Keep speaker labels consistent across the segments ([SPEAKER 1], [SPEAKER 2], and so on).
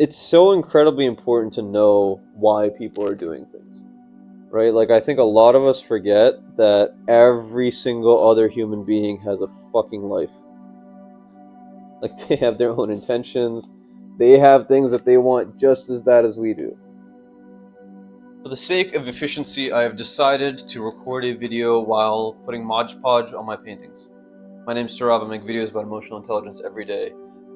[SPEAKER 1] it's so incredibly important to know why people are doing things, right? Like, I think a lot of us forget that every single other human being has a fucking life. Like, they have their own intentions. They have things that they want just as bad as we do. For the sake of efficiency, I have decided to record a video while putting Mod Podge on my paintings. My name's Tarab. I make videos about emotional intelligence every day,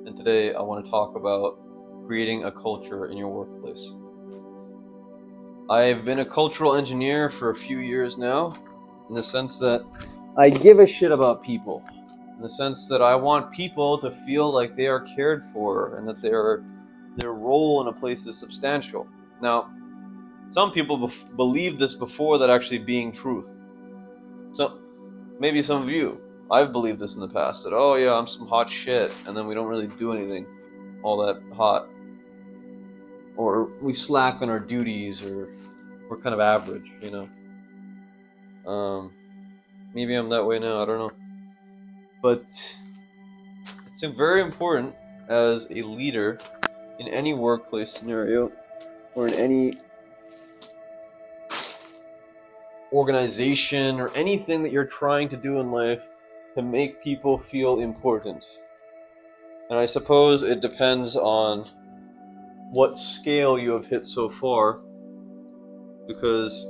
[SPEAKER 1] and today I want to talk about creating a culture in your workplace. I've been a cultural engineer for a few years now, in the sense that I give a shit about people, in the sense that I want people to feel like they are cared for and that their role in a place is substantial. Now, some people believe this before that actually being truth. So maybe some of you, I've believed this in the past, that, oh yeah, I'm some hot shit, and then we don't really do anything all that hot. Or we slack on our duties, or we're kind of average, you know. Maybe I'm that way now, I don't know. But it's very important as a leader in any workplace scenario, or in any organization, or anything that you're trying to do in life, to make people feel important. And I suppose it depends on what scale you have hit so far, because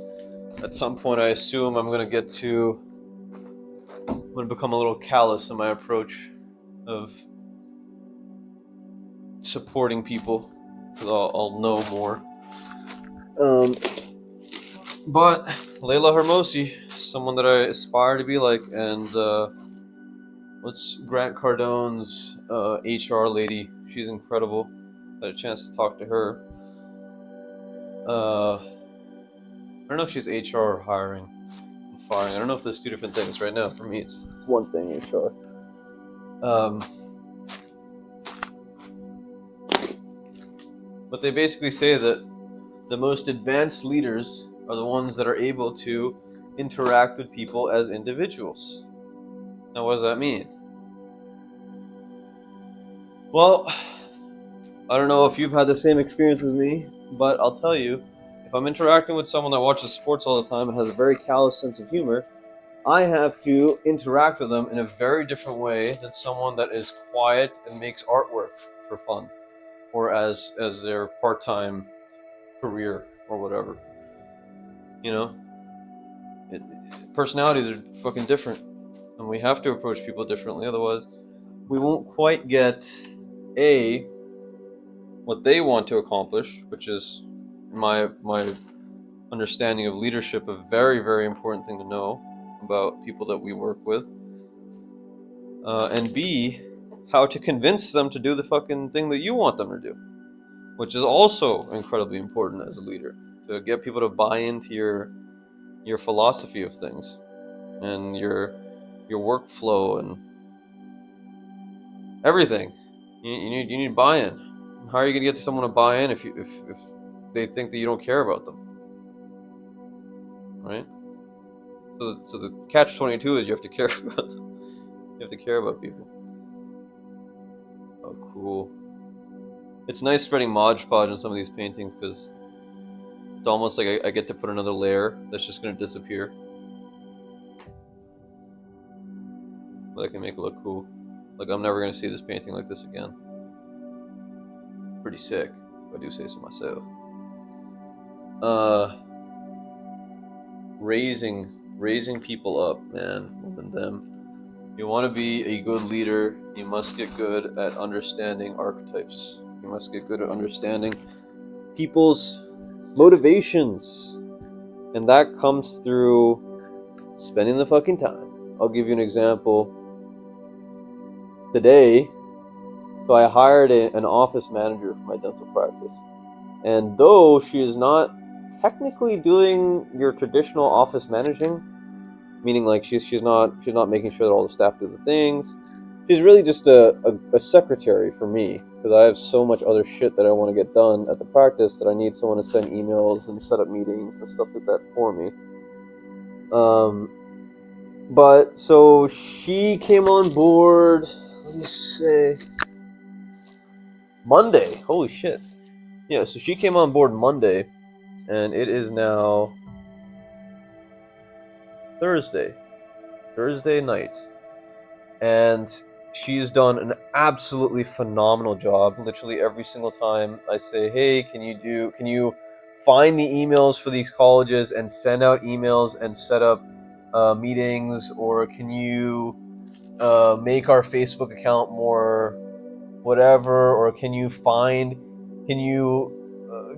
[SPEAKER 1] at some point I assume I'm going to become a little callous in my approach of supporting people, because I'll know more. But Layla Hermosi, someone that I aspire to be like, and what's Grant Cardone's HR lady? She's incredible. I had a chance to talk to her. I don't know if she's HR or hiring and firing. I don't know if there's two different things. Right now, for me, it's one thing, HR. But they basically say that the most advanced leaders are the ones that are able to interact with people as individuals. Now, what does that mean? Well, I don't know if you've had the same experience as me, but I'll tell you, if I'm interacting with someone that watches sports all the time and has a very callous sense of humor, I have to interact with them in a very different way than someone that is quiet and makes artwork for fun, or as their part-time career or whatever. You know, personalities are fucking different, and we have to approach people differently. Otherwise, we won't quite get what they want to accomplish, which is my understanding of leadership, a very, very important thing to know about people that we work with, and B, how to convince them to do the fucking thing that you want them to do, which is also incredibly important as a leader, to get people to buy into your philosophy of things and your workflow and everything. You need buy-in. How are you going to get someone to buy in if they think that you don't care about them, right? So the catch-22 is you have to care about them. You have to care about people. Oh, cool. It's nice spreading Mod Podge on some of these paintings, because it's almost like I get to put another layer that's just going to disappear, but I can make it look cool. Like, I'm never going to see this painting like this again. Pretty sick, if I do say so myself. Raising people up, man, more than them. You want to be a good leader, you must get good at understanding archetypes. You must get good at understanding people's motivations. And that comes through spending the fucking time. I'll give you an example. Today, so I hired an office manager for my dental practice. And though she is not technically doing your traditional office managing, meaning like she's not making sure that all the staff do the things. She's really just a secretary for me, because I have so much other shit that I want to get done at the practice that I need someone to send emails and set up meetings and stuff like that for me. But so she came on board, let me say, Monday. Holy shit. Yeah, so she came on board Monday, and it is now Thursday night, and she's done an absolutely phenomenal job. Literally every single time I say, "Hey, can you find the emails for these colleges and send out emails and set up meetings, or can you make our Facebook account more whatever, or can you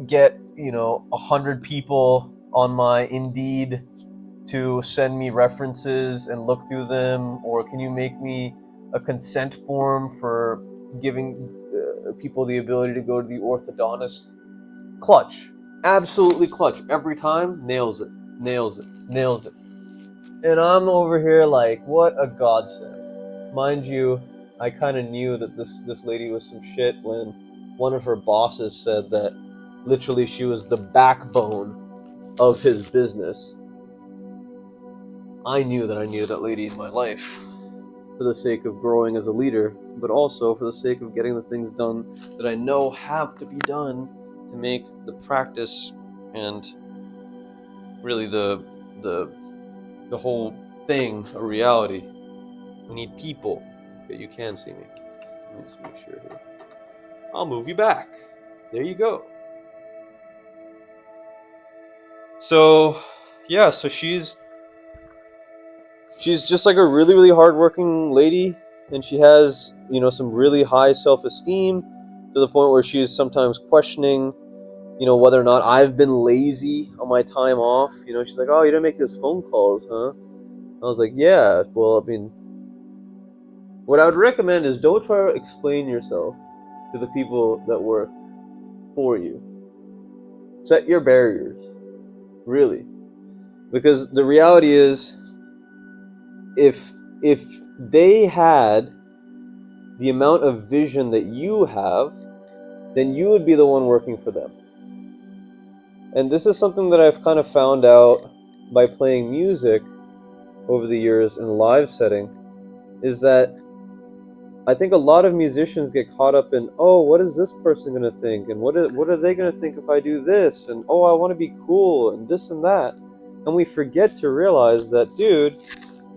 [SPEAKER 1] get 100 people on my Indeed to send me references and look through them, or can you make me a consent form for giving people the ability to go to the orthodontist?" Clutch, absolutely clutch every time. Nails it, nails it, nails it. And I'm over here like, what a godsend. Mind you, I kind of knew that this lady was some shit when one of her bosses said that literally she was the backbone of his business. I knew that I needed that lady in my life for the sake of growing as a leader, but also for the sake of getting the things done that I know have to be done to make the practice and really the whole thing a reality. We need people. Okay, you can see me. Let me just make sure here. I'll move you back. There you go. So, yeah, so she's just like a really really hardworking lady, and she has some really high self-esteem to the point where she is sometimes questioning whether or not I've been lazy on my time off. She's like, "Oh, you didn't make those phone calls, huh?" I was like, "Yeah, well, I mean, what I would recommend is don't try to explain yourself to the people that work for you. Set your barriers, really, because the reality is, if they had the amount of vision that you have, then you would be the one working for them." And this is something that I've kind of found out by playing music over the years in a live setting, is that I think a lot of musicians get caught up in, "Oh, what is this person going to think? And what are they going to think if I do this? And oh, I want to be cool and this and that." And we forget to realize that, dude,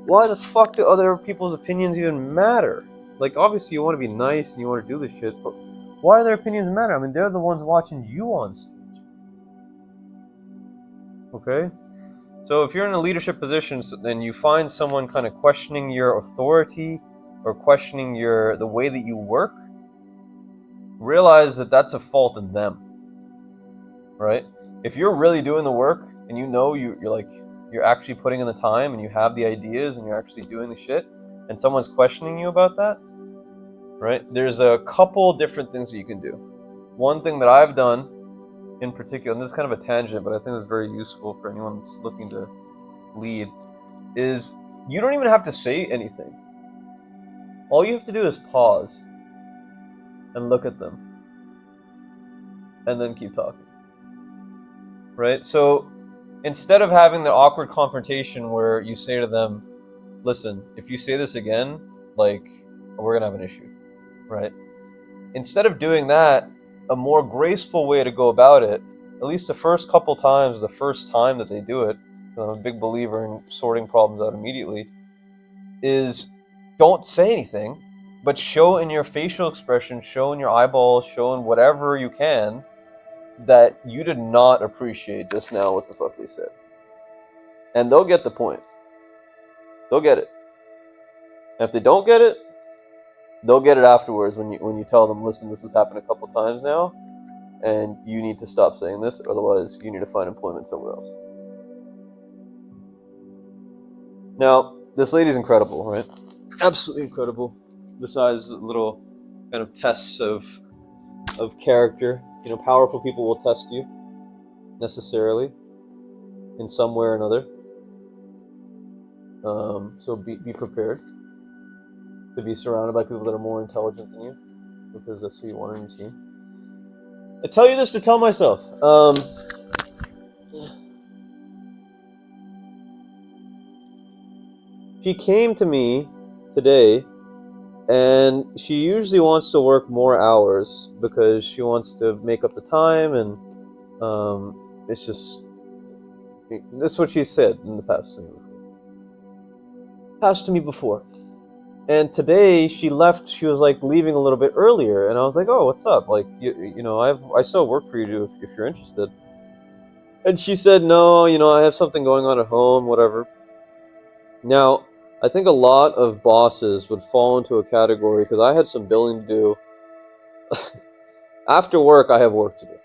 [SPEAKER 1] why the fuck do other people's opinions even matter? Like, obviously you want to be nice and you want to do this shit, but why do their opinions matter? I mean, they're the ones watching you on stage. Okay? So if you're in a leadership position and you find someone kind of questioning your authority or questioning the way that you work, realize that that's a fault in them, right? If you're really doing the work and you're actually putting in the time and you have the ideas and you're actually doing the shit, and someone's questioning you about that, right? There's a couple different things that you can do. One thing that I've done in particular, and this is kind of a tangent, but I think it's very useful for anyone that's looking to lead, is you don't even have to say anything. All you have to do is pause and look at them and then keep talking, right? So instead of having the awkward confrontation where you say to them, "Listen, if you say this again, like, we're gonna have an issue," right? Instead of doing that, a more graceful way to go about it, at least the first couple times, the first time that they do it, I'm a big believer in sorting problems out immediately, is don't say anything, but show in your facial expression, show in your eyeballs, show in whatever you can that you did not appreciate just now what the fuck they said. And they'll get the point. They'll get it. And if they don't get it, they'll get it afterwards when you tell them, "Listen, this has happened a couple times now, and you need to stop saying this, otherwise you need to find employment somewhere else." Now, this lady's incredible, right? Absolutely incredible. Besides little kind of tests of character, powerful people will test you necessarily in some way or another. So be prepared to be surrounded by people that are more intelligent than you, because that's who you want on your team. I tell you this to tell myself. She came to me today And she usually wants to work more hours because she wants to make up the time, and it's just, that's what she said in the past to me before. And today she left. She was like leaving a little bit earlier, and I was like, "Oh, what's up? Like, I still work for you to if you're interested." And she said, "No, I have something going on at home, whatever." Now, I think a lot of bosses would fall into a category because I had some billing to do. After work, I have work to do,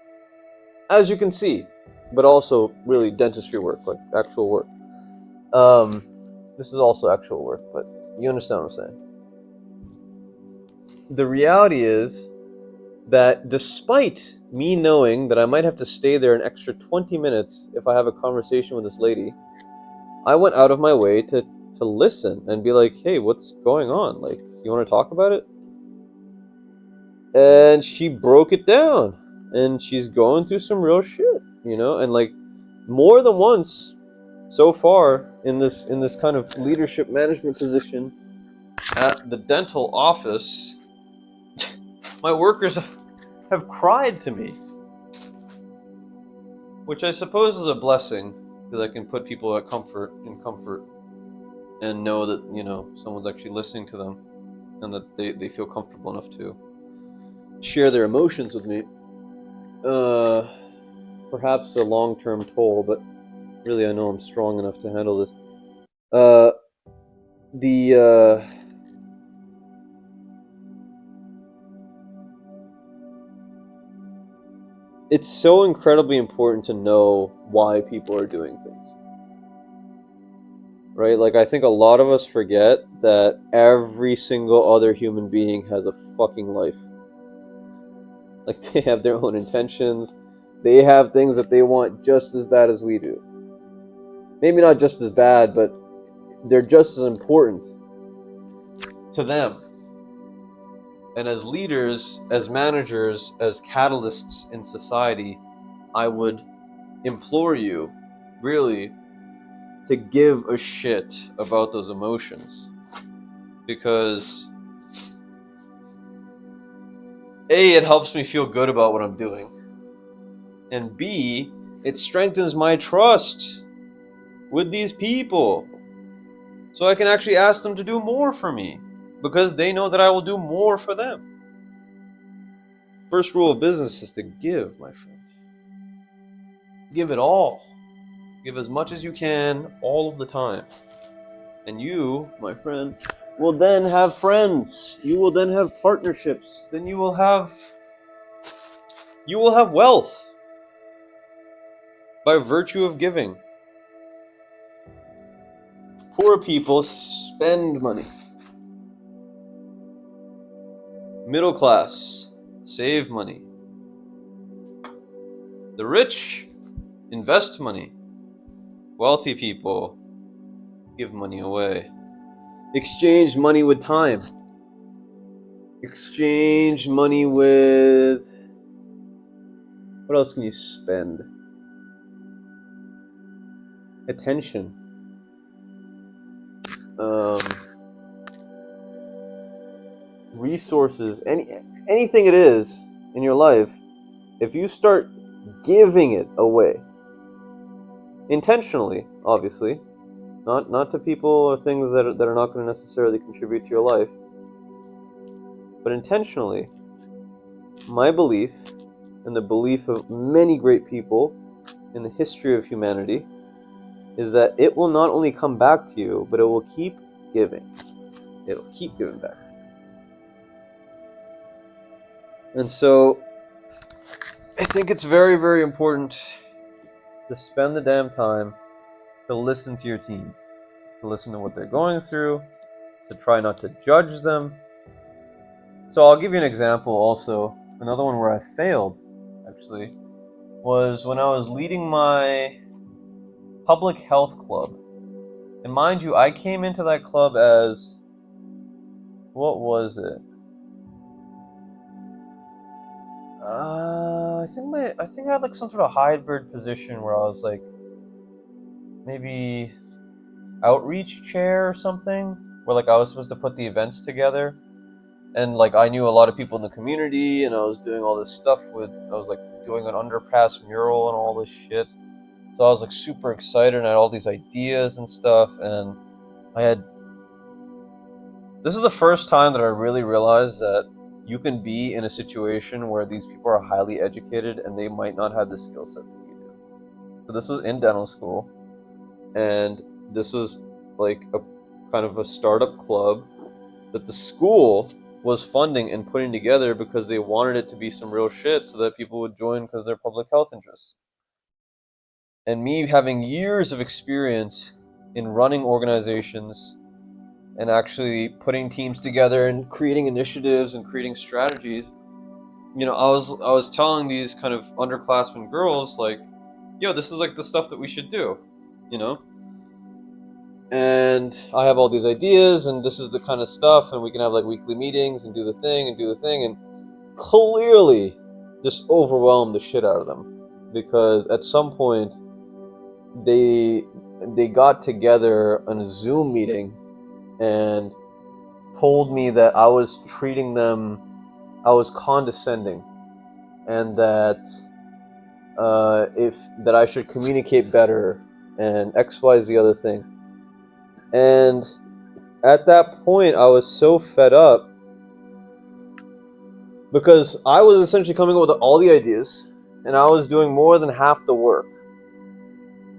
[SPEAKER 1] as you can see, but also really dentistry work, like actual work. Um, this is also actual work, but you understand what I'm saying. The reality is that despite me knowing that I might have to stay there an extra 20 minutes if I have a conversation with this lady, I went out of my way to listen and be like, hey, what's going on? Like, you want to talk about it? And she broke it down. And she's going through some real shit, and like more than once so far in this kind of leadership management position at the dental office, my workers have cried to me, which I suppose is a blessing because I can put people in comfort and know that someone's actually listening to them and that they feel comfortable enough to share their emotions with me. Perhaps a long-term toll, but really I know I'm strong enough to handle this. The It's so incredibly important to know why people are doing things, right? Like, I think a lot of us forget that every single other human being has a fucking life. Like, they have their own intentions. They have things that they want just as bad as we do. Maybe not just as bad, but they're just as important to them. And as leaders, as managers, as catalysts in society, I would implore you, really, to give a shit about those emotions. Because A, it helps me feel good about what I'm doing. And B, it strengthens my trust with these people. So I can actually ask them to do more for me. Because they know that I will do more for them. First rule of business is to give, my friend. Give it all. Give as much as you can, all of the time. And you, my friend, will then have friends. You will then have partnerships. Then you will have wealth by virtue of giving. Poor people spend money. Middle class save money. The rich invest money. Wealthy people give money away. Exchange money with time. Exchange money with... what else can you spend? Attention. Resources. Anything it is in your life, if you start giving it away, intentionally, obviously, not to people or things that are not going to necessarily contribute to your life, but intentionally, my belief, and the belief of many great people in the history of humanity, is that it will not only come back to you, but it will keep giving. It'll keep giving back. And so, I think it's very, very important to spend the damn time to listen to your team, to listen to what they're going through, to try not to judge them. So I'll give you an example also. Another one where I failed, actually, was when I was leading my public health club. And mind you, I came into that club as... what was it? I think I had like some sort of hybrid position where I was like maybe outreach chair or something, where like I was supposed to put the events together. and like I knew a lot of people in the community, and I was doing all this stuff I was like doing an underpass mural and all this shit. So I was like super excited and I had all these ideas and stuff, and this is the first time that I really realized that you can be in a situation where these people are highly educated and they might not have the skill set that you do. So this was in dental school, and this was like a kind of a startup club that the school was funding and putting together because they wanted it to be some real shit so that people would join because of their public health interests. And me having years of experience in running organizations and actually putting teams together and creating initiatives and creating strategies, I was telling these kind of underclassmen girls like, yo, this is like the stuff that we should do, you know? And I have all these ideas, and this is the kind of stuff, and we can have like weekly meetings and do the thing, and clearly just overwhelmed the shit out of them, because at some point they got together on a Zoom meeting and told me that I was treating them, I was condescending, and that if that I should communicate better, and X, Y, Z other thing. And at that point, I was so fed up because I was essentially coming up with all the ideas, and I was doing more than half the work.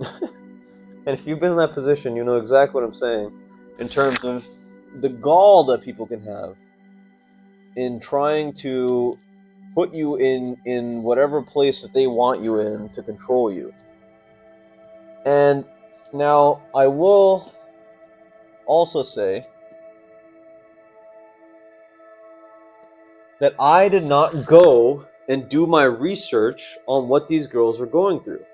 [SPEAKER 1] And if you've been in that position, you know exactly what I'm saying in terms of the gall that people can have in trying to put you in whatever place that they want you in to control you. And now I will also say that I did not go and do my research on what these girls were going through.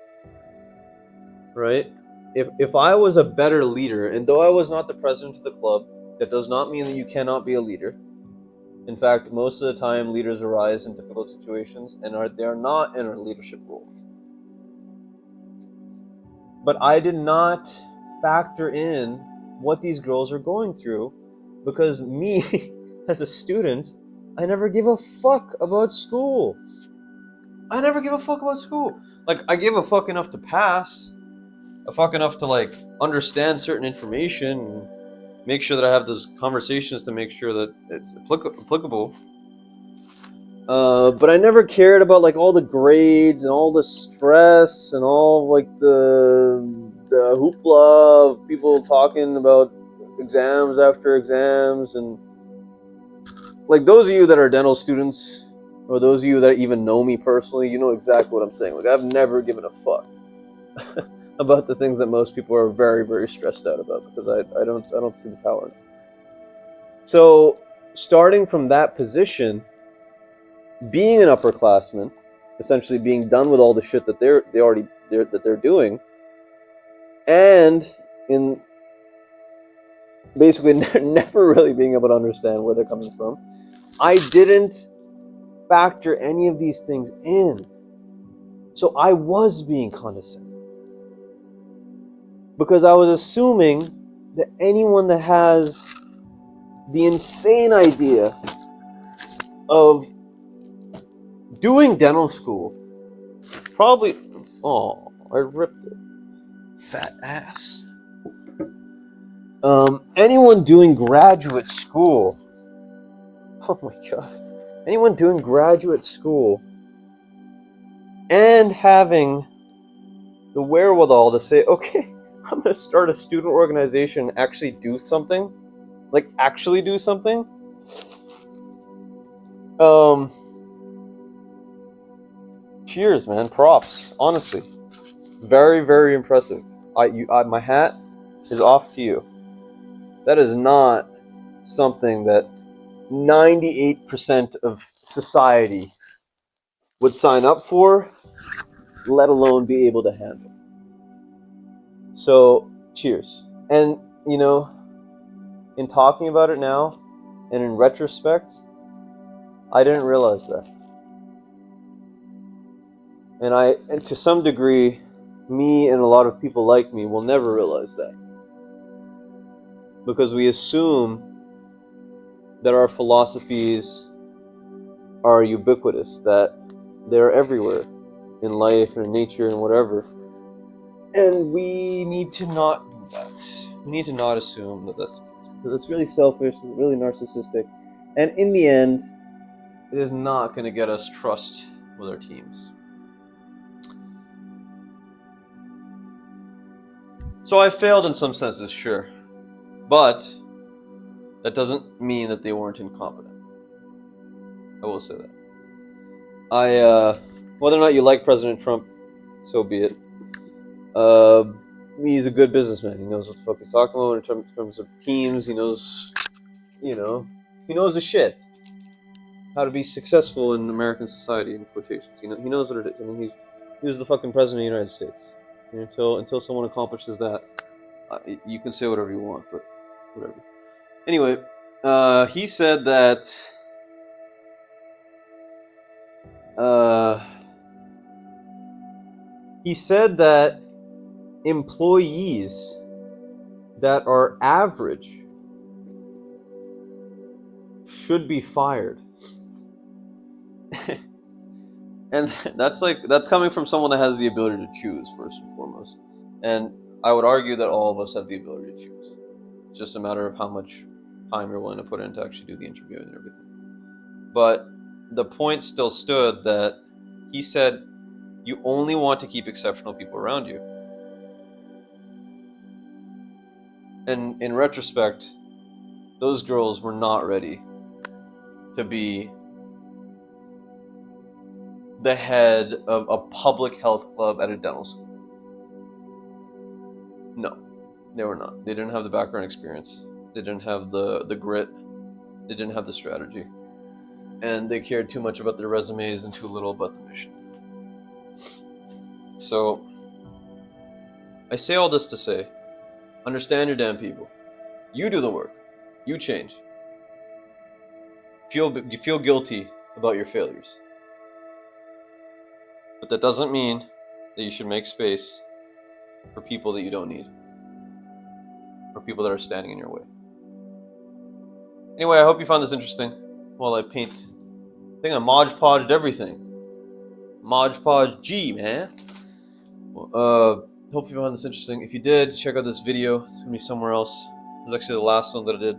[SPEAKER 1] Right? If I was a better leader, and though I was not the president of the club, that does not mean that you cannot be a leader. In fact, most of the time leaders arise in difficult situations and they are not in a leadership role. But I did not factor in what these girls are going through, because me, as a student, I never give a fuck about school. I never give a fuck about school. Like, I give a fuck enough to pass, a fuck enough to, like, understand certain information and make sure that I have those conversations to make sure that it's applicable. But I never cared about, like, all the grades and all the stress and all, like, the hoopla of people talking about exams after exams. And, like, those of you that are dental students, or those of you that even know me personally, you know exactly what I'm saying. Like, I've never given a fuck about the things that most people are very, very stressed out about, because I don't see the power in it. So, starting from that position, being an upperclassman, essentially being done with all the shit that they're doing, and in basically never really being able to understand where they're coming from, I didn't factor any of these things in. So I was being condescending, because I was assuming that anyone that has the insane idea of doing dental school probably... Oh, I ripped it. Fat ass. Anyone doing graduate school... Oh my god. Anyone doing graduate school and having the wherewithal to say, okay, I'm going to start a student organization and actually do something. Like, actually do something. Cheers, man. Props. Honestly. Very, very impressive. My hat is off to you. That is not something that 98% of society would sign up for, let alone be able to handle. So, cheers. And, in talking about it now, and in retrospect, I didn't realize that. And to some degree, me and a lot of people like me will never realize that. Because we assume that our philosophies are ubiquitous, that they're everywhere in life and in nature and whatever. And we need to not do that. We need to not assume that that's because it's really selfish and really narcissistic. And in the end, it is not going to get us trust with our teams. So I failed in some senses, sure. But that doesn't mean that they weren't incompetent. I will say that. Whether or not you like President Trump, so be it. He's a good businessman. He knows what the fuck he's talking about in terms of teams. He knows, he knows the shit. How to be successful in American society, in quotations. He knows what it is. I mean, he was the fucking president of the United States. And until someone accomplishes that, you can say whatever you want, but whatever. Anyway, he said that employees that are average should be fired. And that's coming from someone that has the ability to choose, first and foremost. And I would argue that all of us have the ability to choose. It's just a matter of how much time you're willing to put in to actually do the interview and everything. But the point still stood that he said you only want to keep exceptional people around you. And in retrospect, those girls were not ready to be the head of a public health club at a dental school. No, they were not. They didn't have the background experience. They didn't have the grit. They didn't have the strategy. And they cared too much about their resumes and too little about the mission. So, I say all this to say, understand your damn people. You do the work. You change. You feel guilty about your failures. But that doesn't mean that you should make space for people that you don't need. Or people that are standing in your way. Anyway, I hope you found this interesting while I paint. I think I Mod Podged everything. Mod Podge G, man. Hope you found this interesting. If you did, check out this video. It's going to be somewhere else. It was actually the last one that I did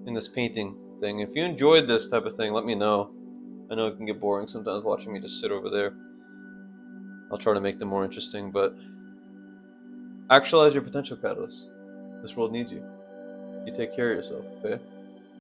[SPEAKER 1] in this painting thing. If you enjoyed this type of thing, let me know. I know it can get boring sometimes watching me just sit over there. I'll try to make them more interesting, but actualize your potential, catalyst. This world needs you. You take care of yourself, okay?